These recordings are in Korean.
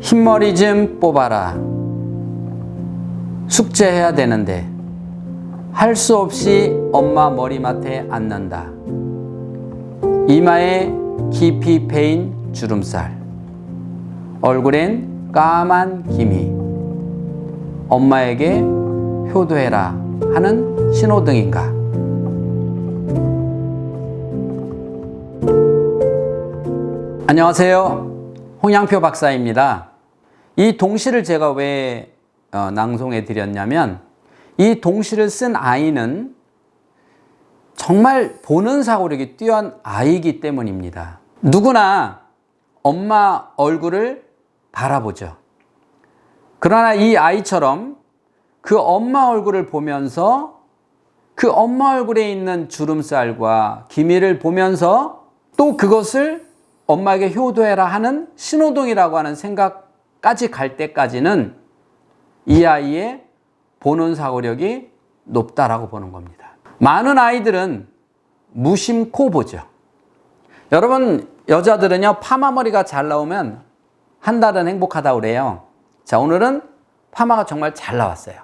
흰머리 좀 뽑아라. 숙제해야 되는데 할 수 없이 엄마 머리맡에 앉는다. 이마에 깊이 패인 주름살, 얼굴엔 까만 기미. 엄마에게 효도해라 하는 신호등인가? 안녕하세요. 홍양표 박사입니다. 이 동시를 제가 왜 낭송해 드렸냐면, 이 동시를 쓴 아이는 정말 보는 사고력이 뛰어난 아이이기 때문입니다. 누구나 엄마 얼굴을 바라보죠. 그러나 이 아이처럼 그 엄마 얼굴을 보면서 그 엄마 얼굴에 있는 주름살과 기미를 보면서 또 그것을 엄마에게 효도해라 하는 신호등이라고 하는 생각까지 갈 때까지는 이 아이의 보는 사고력이 높다라고 보는 겁니다. 많은 아이들은 무심코 보죠. 여러분, 여자들은요, 파마머리가 잘 나오면 한 달은 행복하다고 그래요. 자, 오늘은 파마가 정말 잘 나왔어요.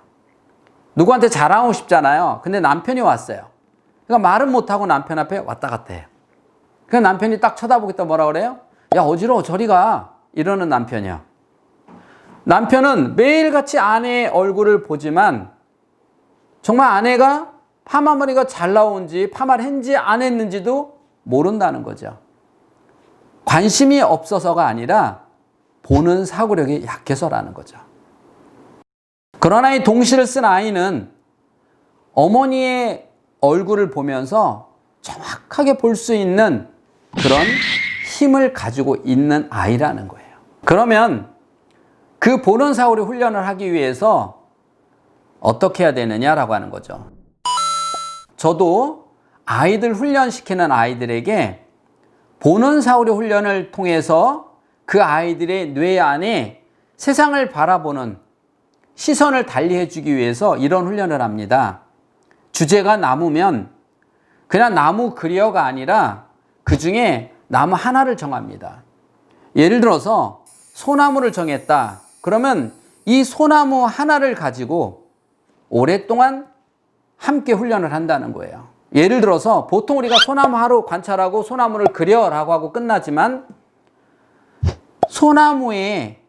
누구한테 자랑하고 싶잖아요. 근데 남편이 왔어요. 그러니까 말은 못하고 남편 앞에 왔다 갔다 해요. 그러니까 남편이 딱 쳐다보겠다 뭐라 그래요? 야, 어지러워, 저리 가. 이러는 남편이요. 남편은 매일같이 아내의 얼굴을 보지만 정말 아내가 파마머리가 잘 나온지 파마를 했는지 안 했는지도 모른다는 거죠. 관심이 없어서가 아니라 보는 사고력이 약해서라는 거죠. 그러나 이 동시를 쓴 아이는 어머니의 얼굴을 보면서 정확하게 볼 수 있는 그런 힘을 가지고 있는 아이라는 거예요. 그러면 그 보는 사고력 훈련을 하기 위해서 어떻게 해야 되느냐라고 하는 거죠. 저도 아이들 훈련시키는 아이들에게 보는 사고력 훈련을 통해서 그 아이들의 뇌 안에 세상을 바라보는 시선을 달리해 주기 위해서 이런 훈련을 합니다. 주제가 나무면 그냥 나무 그려가 아니라 그 중에 나무 하나를 정합니다. 예를 들어서 소나무를 정했다. 그러면 이 소나무 하나를 가지고 오랫동안 함께 훈련을 한다는 거예요. 예를 들어서 보통 우리가 소나무 하루 관찰하고 소나무를 그려라고 하고 끝나지만, 소나무의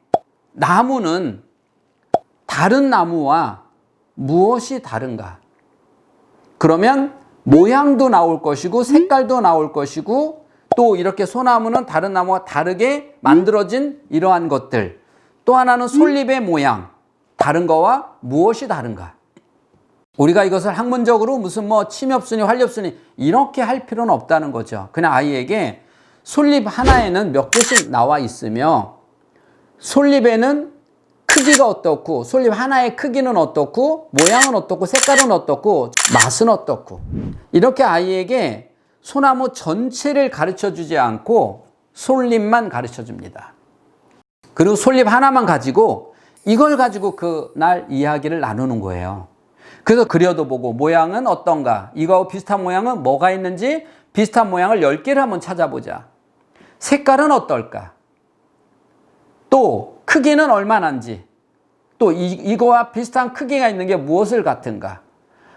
나무는 다른 나무와 무엇이 다른가? 그러면 모양도 나올 것이고 색깔도 나올 것이고, 또 이렇게 소나무는 다른 나무와 다르게 만들어진 이러한 것들, 또 하나는 솔잎의 모양, 다른 거와 무엇이 다른가? 우리가 이것을 학문적으로 무슨 침엽순위, 활엽순위 이렇게 할 필요는 없다는 거죠. 그냥 아이에게 솔잎 하나에는 몇 개씩 나와 있으며, 솔잎에는 크기가 어떻고, 솔잎 하나의 크기는 어떻고, 모양은 어떻고, 색깔은 어떻고, 맛은 어떻고, 이렇게 아이에게 소나무 전체를 가르쳐 주지 않고 솔잎만 가르쳐 줍니다. 그리고 솔잎 하나만 가지고 이걸 가지고 그날 이야기를 나누는 거예요. 그래서 그려도 보고 모양은 어떤가, 이거하고 비슷한 모양은 뭐가 있는지 비슷한 모양을 10개를 한번 찾아보자. 색깔은 어떨까, 또 크기는 얼마나인지, 또 이거와 비슷한 크기가 있는 게 무엇을 같은가.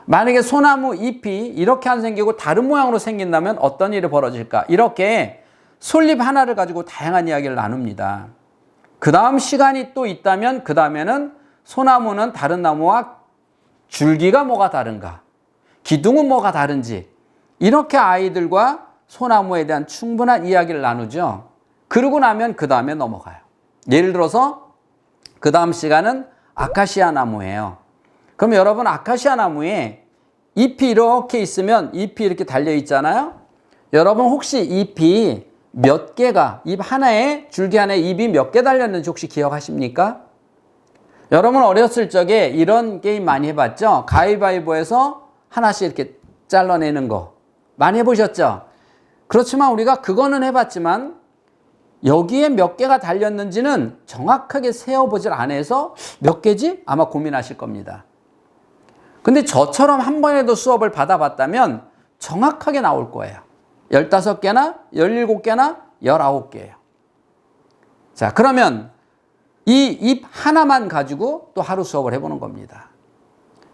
만약에 소나무 잎이 이렇게 안 생기고 다른 모양으로 생긴다면 어떤 일이 벌어질까. 이렇게 솔잎 하나를 가지고 다양한 이야기를 나눕니다. 그 다음 시간이 또 있다면 그 다음에는 소나무는 다른 나무와 줄기가 뭐가 다른가, 기둥은 뭐가 다른지, 이렇게 아이들과 소나무에 대한 충분한 이야기를 나누죠. 그러고 나면 그 다음에 넘어가요. 예를 들어서 그 다음 시간은 아카시아 나무예요. 그럼 여러분, 아카시아 나무에 잎이 이렇게 있으면, 잎이 이렇게 달려 있잖아요. 여러분, 혹시 잎이 몇 개가, 잎 하나에, 줄기 하나에 잎이 몇 개 달렸는지 혹시 기억하십니까? 여러분 어렸을 적에 이런 게임 많이 해봤죠? 가위바위보에서 하나씩 이렇게 잘라내는 거 많이 해보셨죠? 그렇지만 우리가 그거는 해봤지만 여기에 몇 개가 달렸는지는 정확하게 세어보질 않아서 몇 개지? 아마 고민하실 겁니다. 근데 저처럼 한 번에도 수업을 받아봤다면 정확하게 나올 거예요. 15개나 17개나 19개예요. 자, 그러면 이 잎 하나만 가지고 또 하루 수업을 해보는 겁니다.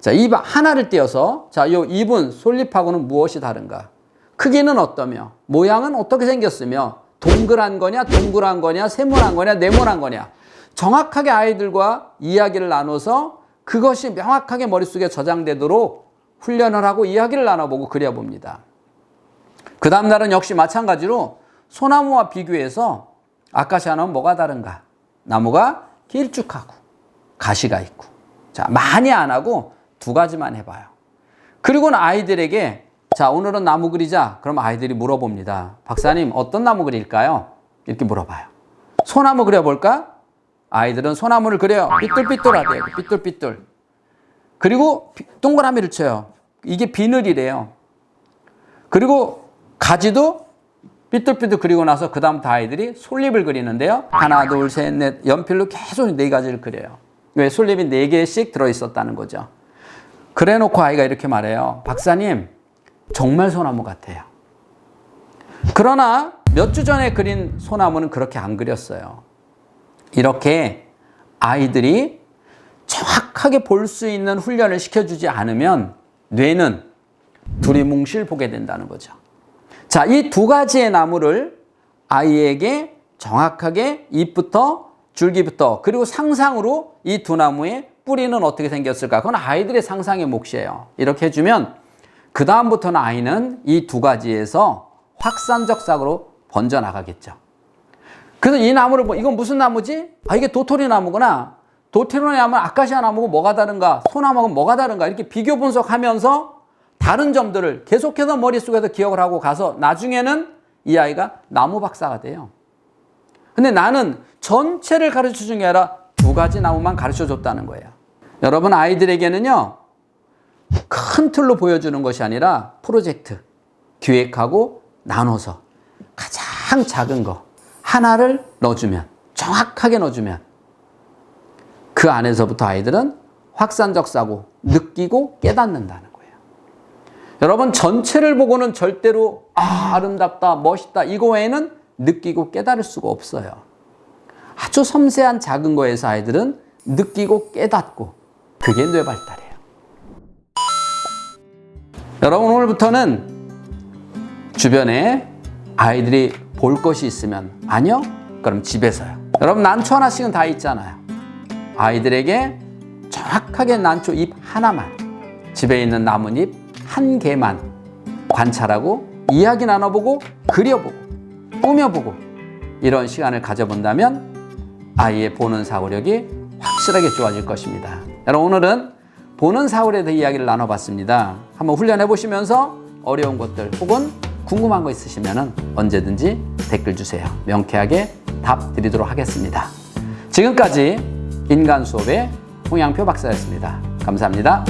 자, 잎 하나를 떼어서, 자, 이 잎은 솔잎하고는 무엇이 다른가? 크기는 어떠며, 모양은 어떻게 생겼으며, 동그란 거냐, 동그란 거냐, 세모난 거냐, 네모난 거냐. 정확하게 아이들과 이야기를 나눠서 그것이 명확하게 머릿속에 저장되도록 훈련을 하고 이야기를 나눠보고 그려봅니다. 그 다음 날은 역시 마찬가지로 소나무와 비교해서 아카시아나무는 뭐가 다른가? 나무가 길쭉하고 가시가 있고. 자, 많이 안 하고 2가지만 해봐요. 그리고는 아이들에게 자, 오늘은 나무 그리자. 그럼 아이들이 물어봅니다. 박사님, 어떤 나무 그릴까요? 이렇게 물어봐요. 소나무 그려볼까? 아이들은 소나무를 그려요. 삐뚤삐뚤하대요. 삐뚤삐뚤. 그리고 동그라미를 쳐요. 이게 비늘이래요. 그리고 가지도 삐뚤삐뚤 그리고 나서 그 다음부터 아이들이 솔잎을 그리는데요. 하나, 둘, 셋, 넷, 연필로 계속 4가지를 그려요. 왜? 솔잎이 4개씩 들어있었다는 거죠. 그래 놓고 아이가 이렇게 말해요. 박사님, 정말 소나무 같아요. 그러나 몇 주 전에 그린 소나무는 그렇게 안 그렸어요. 이렇게 아이들이 정확하게 볼 수 있는 훈련을 시켜주지 않으면 뇌는 두리뭉실 보게 된다는 거죠. 자, 이 2가지의 나무를 아이에게 정확하게 잎부터 줄기부터 그리고 상상으로 이 2 나무의 뿌리는 어떻게 생겼을까? 그건 아이들의 상상의 몫이에요. 이렇게 해주면 그 다음부터는 아이는 이 2가지에서 확산적 싹으로 번져나가겠죠. 그래서 이 나무를 이건 무슨 나무지? 아, 이게 도토리 나무구나. 도토리 나무는 아카시아 나무고 뭐가 다른가? 소나무하고 뭐가 다른가? 이렇게 비교 분석하면서 다른 점들을 계속해서 머릿속에서 기억을 하고 가서 나중에는 이 아이가 나무 박사가 돼요. 근데 나는 전체를 가르쳐 준 게 아니라 2가지 나무만 가르쳐 줬다는 거예요. 여러분, 아이들에게는요, 큰 틀로 보여주는 것이 아니라 프로젝트, 기획하고 나눠서 가장 작은 거 하나를 넣어주면, 정확하게 넣어주면 그 안에서부터 아이들은 확산적 사고, 느끼고 깨닫는다는 거예요. 여러분, 전체를 보고는 절대로 아름답다, 멋있다 이거 외에는 느끼고 깨달을 수가 없어요. 아주 섬세한 작은 거에서 아이들은 느끼고 깨닫고 그게 뇌 발달이에요. 여러분, 오늘부터는 주변에 아이들이 볼 것이 있으면 아니요? 그럼 집에서요. 여러분, 난초 하나씩은 다 있잖아요. 아이들에게 정확하게 난초 잎 하나만, 집에 있는 나뭇잎 1개만 관찰하고 이야기 나눠보고 그려보고 꾸며보고 이런 시간을 가져본다면 아이의 보는 사고력이 확실하게 좋아질 것입니다. 여러분, 오늘은 보는 사고력에 대해 이야기를 나눠봤습니다. 한번 훈련해 보시면서 어려운 것들 혹은 궁금한 거 있으시면 언제든지 댓글 주세요. 명쾌하게 답 드리도록 하겠습니다. 지금까지 인간 수업의 홍양표 박사였습니다. 감사합니다.